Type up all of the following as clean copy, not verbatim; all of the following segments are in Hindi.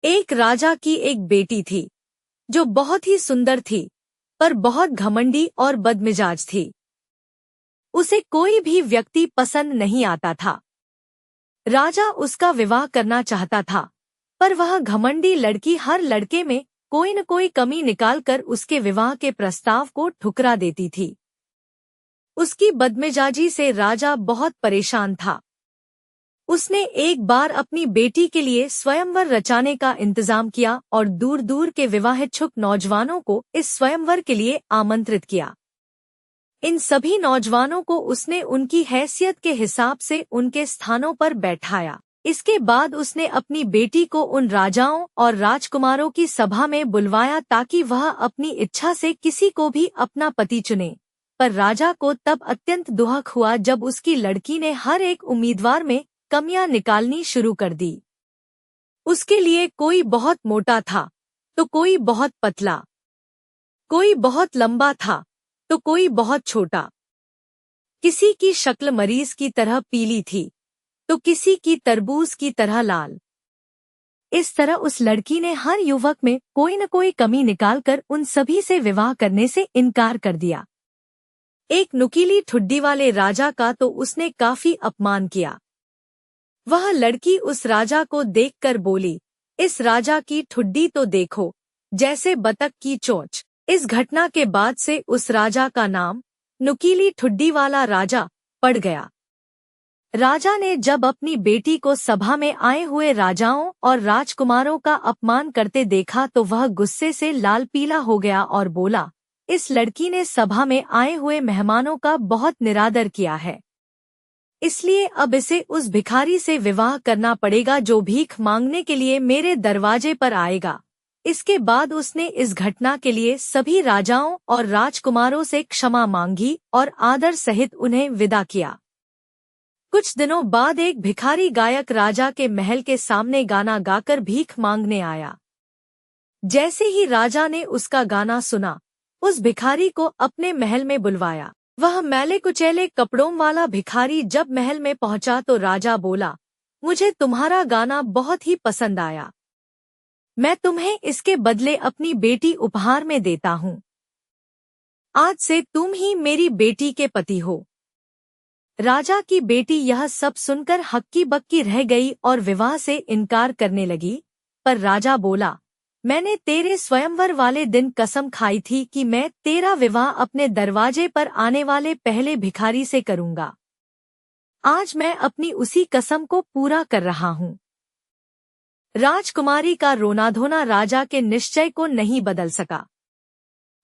एक राजा की एक बेटी थी जो बहुत ही सुंदर थी, पर बहुत घमंडी और बदमिजाज थी। उसे कोई भी व्यक्ति पसंद नहीं आता था। राजा उसका विवाह करना चाहता था, पर वह घमंडी लड़की हर लड़के में कोई न कोई कमी निकालकर उसके विवाह के प्रस्ताव को ठुकरा देती थी। उसकी बदमिजाजी से राजा बहुत परेशान था। उसने एक बार अपनी बेटी के लिए स्वयंवर रचाने का इंतजाम किया और दूर दूर के विवाहिच्छुक नौजवानों को इस स्वयंवर के लिए आमंत्रित किया। इन सभी नौजवानों को उसने उनकी हैसियत के हिसाब से उनके स्थानों पर बैठाया। इसके बाद उसने अपनी बेटी को उन राजाओं और राजकुमारों की सभा में बुलवाया ताकि वह अपनी इच्छा से किसी को भी अपना पति चुने। पर राजा को तब अत्यंत दुख हुआ जब उसकी लड़की ने हर एक उम्मीदवार में कमियां निकालनी शुरू कर दी। उसके लिए कोई बहुत मोटा था तो कोई बहुत पतला, कोई बहुत लंबा था तो कोई बहुत छोटा, किसी की शक्ल मरीज की तरह पीली थी तो किसी की तरबूज की तरह लाल। इस तरह उस लड़की ने हर युवक में कोई न कोई कमी निकालकर उन सभी से विवाह करने से इनकार कर दिया। एक नुकीली ठुड्डी वाले राजा का तो उसने काफी अपमान किया। वह लड़की उस राजा को देखकर बोली, इस राजा की ठुड्डी तो देखो, जैसे बतख की चोंच। इस घटना के बाद से उस राजा का नाम नुकीली ठुड्डी वाला राजा पड़ गया। राजा ने जब अपनी बेटी को सभा में आए हुए राजाओं और राजकुमारों का अपमान करते देखा तो वह गुस्से से लाल पीला हो गया और बोला, इस लड़की ने सभा में आए हुए मेहमानों का बहुत निरादर किया है, इसलिए अब इसे उस भिखारी से विवाह करना पड़ेगा जो भीख मांगने के लिए मेरे दरवाजे पर आएगा। इसके बाद उसने इस घटना के लिए सभी राजाओं और राजकुमारों से क्षमा मांगी और आदर सहित उन्हें विदा किया। कुछ दिनों बाद एक भिखारी गायक राजा के महल के सामने गाना गाकर भीख मांगने आया। जैसे ही राजा ने उसका गाना सुना, उस भिखारी को अपने महल में बुलवाया। वह मैले कुचैले कपड़ों वाला भिखारी जब महल में पहुंचा तो राजा बोला, मुझे तुम्हारा गाना बहुत ही पसंद आया, मैं तुम्हें इसके बदले अपनी बेटी उपहार में देता हूँ। आज से तुम ही मेरी बेटी के पति हो। राजा की बेटी यह सब सुनकर हक्की बक्की रह गई और विवाह से इनकार करने लगी। पर राजा बोला, मैंने तेरे स्वयंवर वाले दिन कसम खाई थी कि मैं तेरा विवाह अपने दरवाजे पर आने वाले पहले भिखारी से करूंगा। आज मैं अपनी उसी कसम को पूरा कर रहा हूँ। राजकुमारी का रोना धोना राजा के निश्चय को नहीं बदल सका।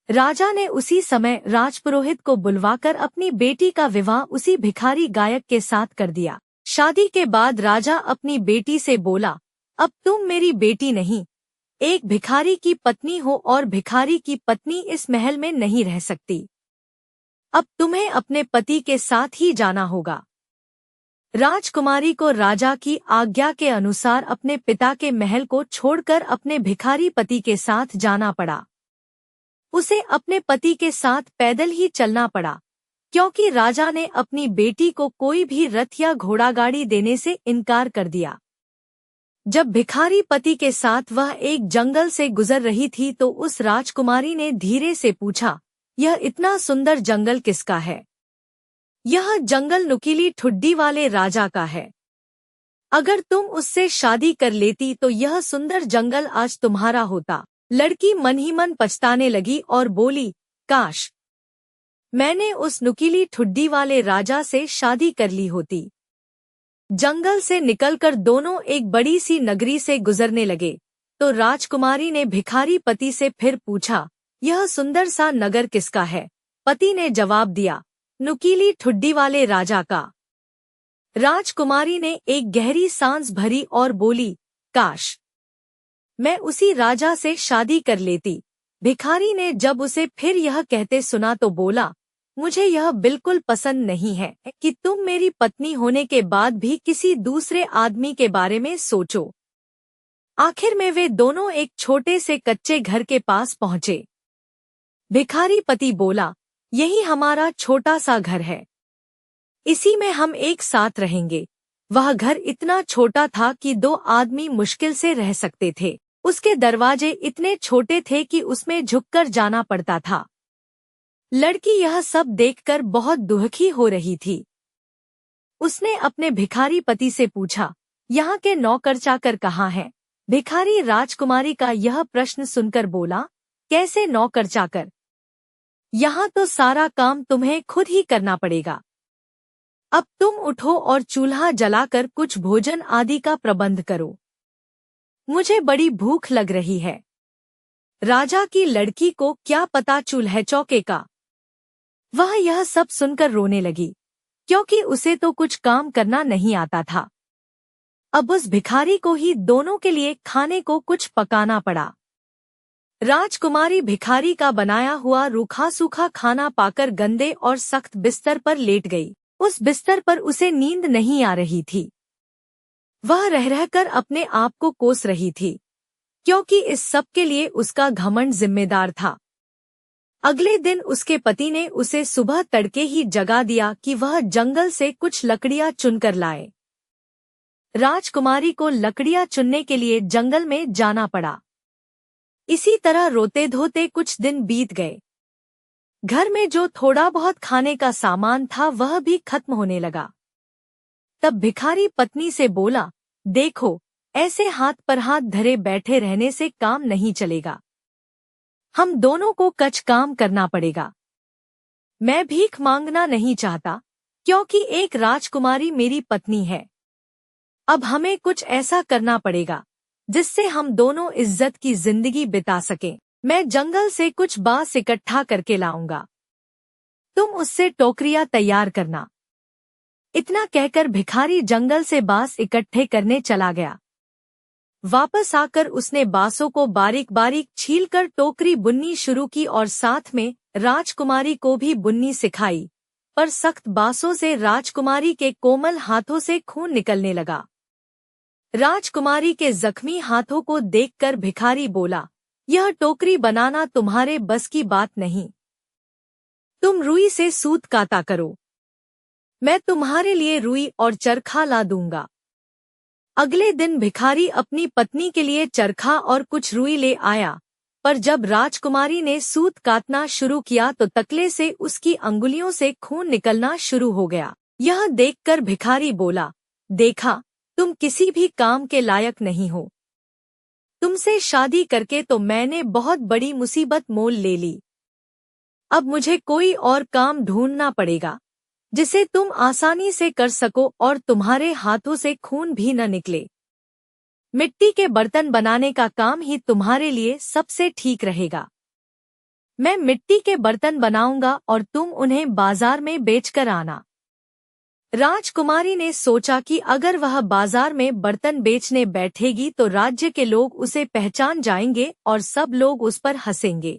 राजा ने उसी समय राजपुरोहित को बुलवाकर अपनी बेटी का विवाह उसी भिखारी गायक के साथ कर दिया। शादी के बाद राजा अपनी बेटी से बोला, अब तुम मेरी बेटी नहीं, एक भिखारी की पत्नी हो और भिखारी की पत्नी इस महल में नहीं रह सकती। अब तुम्हें अपने पति के साथ ही जाना होगा। राजकुमारी को राजा की आज्ञा के अनुसार अपने पिता के महल को छोड़कर अपने भिखारी पति के साथ जाना पड़ा। उसे अपने पति के साथ पैदल ही चलना पड़ा, क्योंकि राजा ने अपनी बेटी को कोई भी रथ या घोड़ागाड़ी देने से इनकार कर दिया। जब भिखारी पति के साथ वह एक जंगल से गुजर रही थी तो उस राजकुमारी ने धीरे से पूछा, यह इतना सुंदर जंगल किसका है? यह जंगल नुकीली ठुड्डी वाले राजा का है। अगर तुम उससे शादी कर लेती तो यह सुंदर जंगल आज तुम्हारा होता। लड़की मन ही मन पछताने लगी और बोली, काश मैंने उस नुकीली ठुड्डी वाले राजा से शादी कर ली होती। जंगल से निकलकर दोनों एक बड़ी सी नगरी से गुजरने लगे तो राजकुमारी ने भिखारी पति से फिर पूछा, यह सुंदर सा नगर किसका है? पति ने जवाब दिया, नुकीली ठुड्डी वाले राजा का। राजकुमारी ने एक गहरी सांस भरी और बोली, काश मैं उसी राजा से शादी कर लेती। भिखारी ने जब उसे फिर यह कहते सुना तो बोला, मुझे यह बिल्कुल पसंद नहीं है कि तुम मेरी पत्नी होने के बाद भी किसी दूसरे आदमी के बारे में सोचो। आखिर में वे दोनों एक छोटे से कच्चे घर के पास पहुंचे। भिखारी पति बोला, यही हमारा छोटा सा घर है, इसी में हम एक साथ रहेंगे। वह घर इतना छोटा था कि दो आदमी मुश्किल से रह सकते थे। उसके दरवाजे इतने छोटे थे कि उसमें झुककर जाना पड़ता था। लड़की यह सब देखकर बहुत दुखी हो रही थी। उसने अपने भिखारी पति से पूछा, यहाँ के नौकर चाकर कहाँ हैं? भिखारी राजकुमारी का यह प्रश्न सुनकर बोला, कैसे नौकर चाकर? यहाँ तो सारा काम तुम्हें खुद ही करना पड़ेगा। अब तुम उठो और चूल्हा जलाकर कुछ भोजन आदि का प्रबंध करो। मुझे बड़ी भूख लग रही है। राजा की लड़की को क्या पता चूल्हे चौके का। वह यह सब सुनकर रोने लगी, क्योंकि उसे तो कुछ काम करना नहीं आता था। अब उस भिखारी को ही दोनों के लिए खाने को कुछ पकाना पड़ा। राजकुमारी भिखारी का बनाया हुआ रूखा सूखा खाना पाकर गंदे और सख्त बिस्तर पर लेट गई। उस बिस्तर पर उसे नींद नहीं आ रही थी। वह रह रहकर अपने आप को कोस रही थी, क्योंकि इस सब के लिए उसका घमंड जिम्मेदार था। अगले दिन उसके पति ने उसे सुबह तड़के ही जगा दिया कि वह जंगल से कुछ लकड़ियां चुनकर लाए। राजकुमारी को लकड़ियां चुनने के लिए जंगल में जाना पड़ा। इसी तरह रोते धोते कुछ दिन बीत गए। घर में जो थोड़ा बहुत खाने का सामान था वह भी खत्म होने लगा। तब भिखारी पत्नी से बोला, देखो, ऐसे हाथ पर हाथ धरे बैठे रहने से काम नहीं चलेगा। हम दोनों को कुछ काम करना पड़ेगा। मैं भीख मांगना नहीं चाहता, क्योंकि एक राजकुमारी मेरी पत्नी है। अब हमें कुछ ऐसा करना पड़ेगा जिससे हम दोनों इज्जत की जिंदगी बिता सकें। मैं जंगल से कुछ बांस इकट्ठा करके लाऊंगा। तुम उससे टोकरियां तैयार करना। इतना कहकर भिखारी जंगल से बांस इकट्ठे करने चला गया। वापस आकर उसने बांसों को बारीक बारीक छीलकर टोकरी बुननी शुरू की और साथ में राजकुमारी को भी बुननी सिखाई। पर सख्त बांसों से राजकुमारी के कोमल हाथों से खून निकलने लगा। राजकुमारी के जख्मी हाथों को देखकर भिखारी बोला, यह टोकरी बनाना तुम्हारे बस की बात नहीं। तुम रुई से सूत काता करो। मैं तुम्हारे लिए रुई और चरखा ला दूंगा। अगले दिन भिखारी अपनी पत्नी के लिए चरखा और कुछ रुई ले आया, पर जब राजकुमारी ने सूत काटना शुरू किया तो तकले से उसकी अंगुलियों से खून निकलना शुरू हो गया। यह देखकर भिखारी बोला, देखा, तुम किसी भी काम के लायक नहीं हो। तुमसे शादी करके तो मैंने बहुत बड़ी मुसीबत मोल ले ली। अब मुझे कोई और काम ढूंढना पड़ेगा जिसे तुम आसानी से कर सको और तुम्हारे हाथों से खून भी न निकले। मिट्टी के बर्तन बनाने का काम ही तुम्हारे लिए सबसे ठीक रहेगा। मैं मिट्टी के बर्तन बनाऊंगा और तुम उन्हें बाजार में बेचकर आना। राजकुमारी ने सोचा कि अगर वह बाजार में बर्तन बेचने बैठेगी तो राज्य के लोग उसे पहचान जाएंगे और सब लोग उस पर हंसेंगे।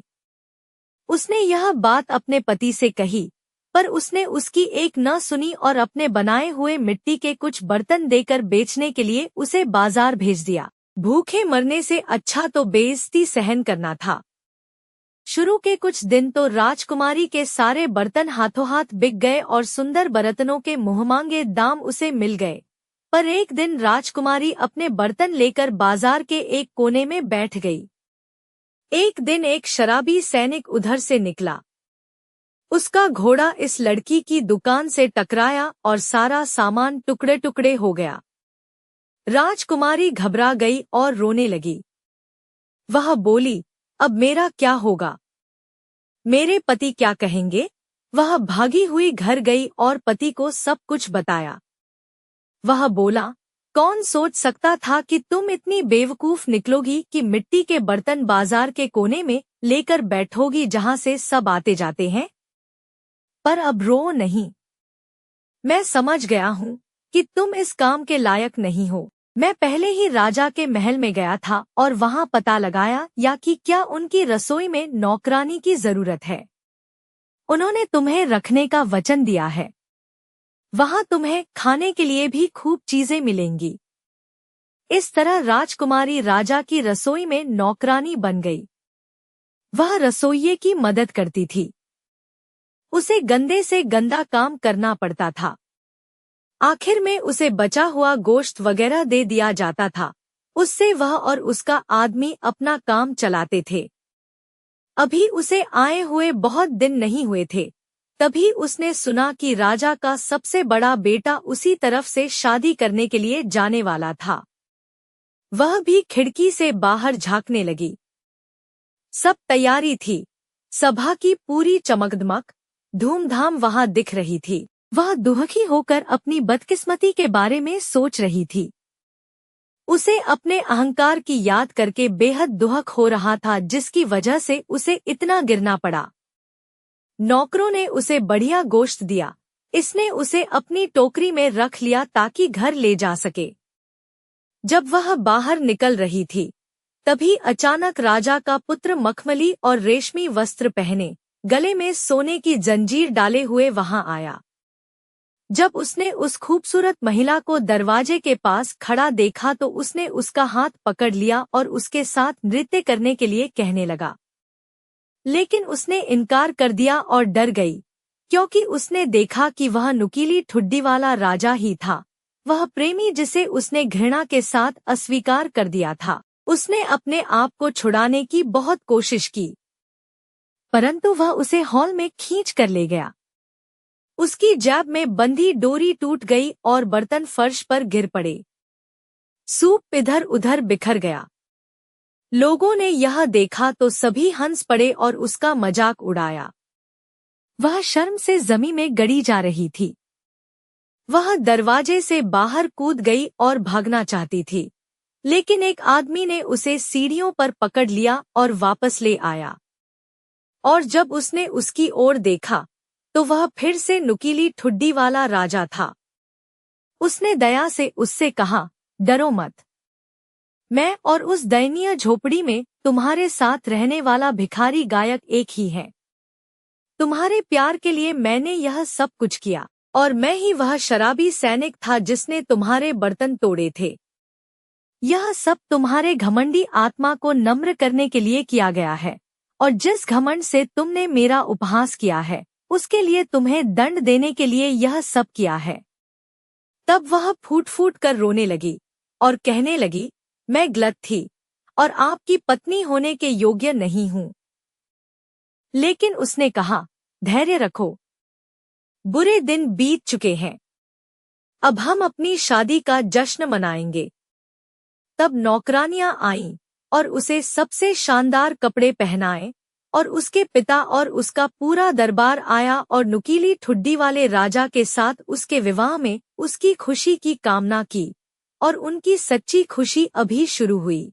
उसने यह बात अपने पति से कही, पर उसने उसकी एक न सुनी और अपने बनाए हुए मिट्टी के कुछ बर्तन देकर बेचने के लिए उसे बाजार भेज दिया। भूखे मरने से अच्छा तो बेइज्जती सहन करना था। शुरू के कुछ दिन तो राजकुमारी के सारे बर्तन हाथों हाथ बिक गए और सुंदर बर्तनों के मुंहमांगे दाम उसे मिल गए। पर एक दिन राजकुमारी अपने बर्तन लेकर बाजार के एक कोने में बैठ गई। एक दिन एक शराबी सैनिक उधर से निकला। उसका घोड़ा इस लड़की की दुकान से टकराया और सारा सामान टुकड़े टुकड़े हो गया। राजकुमारी घबरा गई और रोने लगी। वह बोली, अब मेरा क्या होगा? मेरे पति क्या कहेंगे? वह भागी हुई घर गई और पति को सब कुछ बताया। वह बोला, कौन सोच सकता था कि तुम इतनी बेवकूफ निकलोगी कि मिट्टी के बर्तन बाजार के कोने में लेकर बैठोगी जहां से सब आते जाते हैं। पर अब रो नहीं। मैं समझ गया हूं कि तुम इस काम के लायक नहीं हो। मैं पहले ही राजा के महल में गया था और वहां पता लगाया या कि क्या उनकी रसोई में नौकरानी की जरूरत है। उन्होंने तुम्हें रखने का वचन दिया है। वहां तुम्हें खाने के लिए भी खूब चीजें मिलेंगी। इस तरह राजकुमारी राजा की रसोई में नौकरानी बन गई। वह रसोइये की मदद करती थी। उसे गंदे से गंदा काम करना पड़ता था। आखिर में उसे बचा हुआ गोश्त वगैरह दे दिया जाता था, उससे वह और उसका आदमी अपना काम चलाते थे। अभी उसे आए हुए बहुत दिन नहीं हुए थे, तभी उसने सुना कि राजा का सबसे बड़ा बेटा उसी तरफ से शादी करने के लिए जाने वाला था। वह भी खिड़की से बाहर झांकने लगी। सब तैयारी थी। सभा की पूरी चमकदमक, धूमधाम वहां दिख रही थी। वह दुखी होकर अपनी बदकिस्मती के बारे में सोच रही थी। उसे अपने अहंकार की याद करके बेहद दुख हो रहा था, जिसकी वजह से उसे इतना गिरना पड़ा। नौकरों ने उसे बढ़िया गोश्त दिया। इसने उसे अपनी टोकरी में रख लिया ताकि घर ले जा सके। जब वह बाहर निकल रही थी, तभी अचानक राजा का पुत्र मखमली और रेशमी वस्त्र पहने, गले में सोने की जंजीर डाले हुए वहां आया। जब उसने उस खूबसूरत महिला को दरवाजे के पास खड़ा देखा तो उसने उसका हाथ पकड़ लिया और उसके साथ नृत्य करने के लिए कहने लगा। लेकिन उसने इनकार कर दिया और डर गई, क्योंकि उसने देखा कि वह नुकीली ठुड्डी वाला राजा ही था, वह प्रेमी जिसे उसने घृणा के साथ अस्वीकार कर दिया था। उसने अपने आप को छुड़ाने की बहुत कोशिश की, परंतु वह उसे हॉल में खींच कर ले गया। उसकी जेब में बंधी डोरी टूट गई और बर्तन फर्श पर गिर पड़े। सूप इधर उधर बिखर गया। लोगों ने यह देखा तो सभी हंस पड़े और उसका मजाक उड़ाया। वह शर्म से जमीन में गड़ी जा रही थी। वह दरवाजे से बाहर कूद गई और भागना चाहती थी, लेकिन एक आदमी ने उसे सीढ़ियों पर पकड़ लिया और वापस ले आया। और जब उसने उसकी ओर देखा तो वह फिर से नुकीली ठुड्डी वाला राजा था। उसने दया से उससे कहा, डरो मत। मैं और उस दयनीय झोपड़ी में तुम्हारे साथ रहने वाला भिखारी गायक एक ही है। तुम्हारे प्यार के लिए मैंने यह सब कुछ किया, और मैं ही वह शराबी सैनिक था जिसने तुम्हारे बर्तन तोड़े थे। यह सब तुम्हारे घमंडी आत्मा को नम्र करने के लिए किया गया है, और जिस घमंड से तुमने मेरा उपहास किया है, उसके लिए तुम्हें दंड देने के लिए यह सब किया है। तब वह फूट फूट कर रोने लगी और कहने लगी, मैं गलत थी और आपकी पत्नी होने के योग्य नहीं हूँ। लेकिन उसने कहा, धैर्य रखो, बुरे दिन बीत चुके हैं, अब हम अपनी शादी का जश्न मनाएंगे। तब नौकरानियां आईं और उसे सबसे शानदार कपड़े पहनाए, और उसके पिता और उसका पूरा दरबार आया और नुकीली ठुड्डी वाले राजा के साथ उसके विवाह में उसकी खुशी की कामना की, और उनकी सच्ची खुशी अभी शुरू हुई।